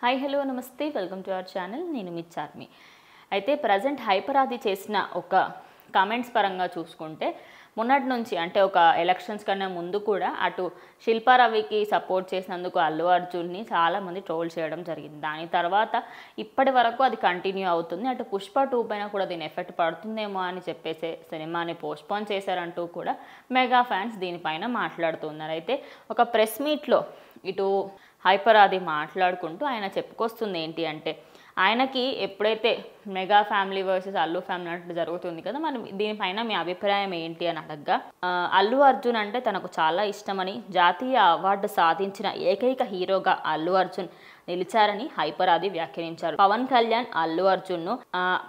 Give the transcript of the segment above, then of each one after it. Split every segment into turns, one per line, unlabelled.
Hi hello నమస్తే welcome to our channel. నేను మీ చార్మి. అయితే ప్రజెంట్ హైపర్ ఆది చేసిన ఒక కామెంట్స్ పరంగా చూసుకుంటే మొన్నటి నుంచి అంటే ఒక ఎలక్షన్స్ కన్నా ముందు కూడా అటు శిల్పా రవికి సపోర్ట్ చేసినందుకు అల్లు అర్జున్ని చాలామంది ట్రోల్ చేయడం జరిగింది. దాని తర్వాత ఇప్పటి వరకు అది కంటిన్యూ అవుతుంది. అటు పుష్ప 2 పైన కూడా దీని ఎఫెక్ట్ పడుతుందేమో అని చెప్పేసి సినిమాని పోస్ట్పోన్ చేశారంటూ కూడా మెగా ఫ్యాన్స్ దీనిపైన మాట్లాడుతున్నారు. అయితే ఒక ప్రెస్ మీట్లో ఇటు హైపర్ ఆది మాట్లాడుకుంటూ ఆయన చెప్పుకొస్తుంది ఏంటి అంటే, ఆయనకి ఎప్పుడైతే mega family versus Allu family అంటే జరుగుతుంది కదా, మనం దీనిపైన మీ అభిప్రాయం ఏంటి అని అడగ్గా, అల్లు అర్జున్ అంటే తనకు చాలా ఇష్టమని, జాతీయ అవార్డు సాధించిన ఏకైక హీరోగా అల్లు అర్జున్ నిలిచారని హైపర్ ఆది వ్యాఖ్యానించారు. పవన్ కళ్యాణ్ అల్లు అర్జున్ను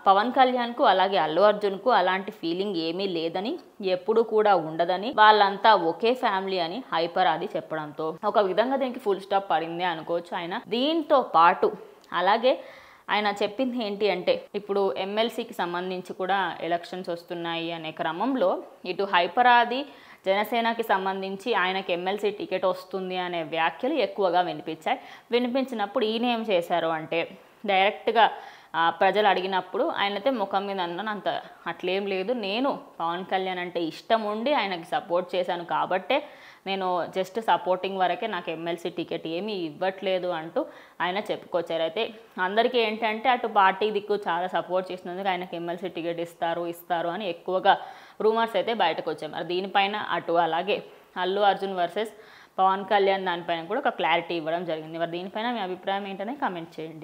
పవన్ కళ్యాణ్కు అలాగే అల్లు అర్జున్కు అలాంటి ఫీలింగ్ ఏమీ లేదని, ఎప్పుడు కూడా ఉండదని, వాళ్ళంతా ఒకే ఫ్యామిలీ అని హైపర్ ఆది చెప్పడంతో ఒక విధంగా దీనికి ఫుల్ స్టాప్ పడింది అనుకోవచ్చు. ఆయన దీంతో పాటు అలాగే ఆయన చెప్పింది ఏంటి అంటే, ఇప్పుడు ఎమ్మెల్సీకి సంబంధించి కూడా ఎలక్షన్స్ వస్తున్నాయి అనే క్రమంలో ఇటు హైపర్ ఆది జనసేనకి సంబంధించి ఆయనకి ఎమ్మెల్సీ టికెట్ వస్తుంది అనే వ్యాఖ్యలు ఎక్కువగా వినిపించినప్పుడు ఈయన ఏం చేశారు అంటే, డైరెక్ట్గా ప్రజలు అడిగినప్పుడు ఆయనైతే ముఖం మీద అన్నాను, అంత అట్లేం లేదు, నేను పవన్ కళ్యాణ్ అంటే ఇష్టం ఉండి ఆయనకి సపోర్ట్ చేశాను కాబట్టే నేను జస్ట్ సపోర్టింగ్ వరకే, నాకు ఎమ్మెల్సీ టికెట్ ఏమీ ఇవ్వట్లేదు అంటూ ఆయన చెప్పుకొచ్చారు. అయితే అందరికీ ఏంటంటే అటు పార్టీ దిక్కు చాలా సపోర్ట్ చేసినందుకు ఆయనకి ఎమ్మెల్సీ టికెట్ ఇస్తారు అని ఎక్కువగా రూమర్స్ అయితే బయటకు వచ్చాయి. మరి దీనిపైన అటు అలాగే అల్లు అర్జున్ వర్సెస్ పవన్ కళ్యాణ్ దానిపైన కూడా ఒక క్లారిటీ ఇవ్వడం జరిగింది. మరి దీనిపైన మీ అభిప్రాయం ఏంటనే కామెంట్ చేయండి.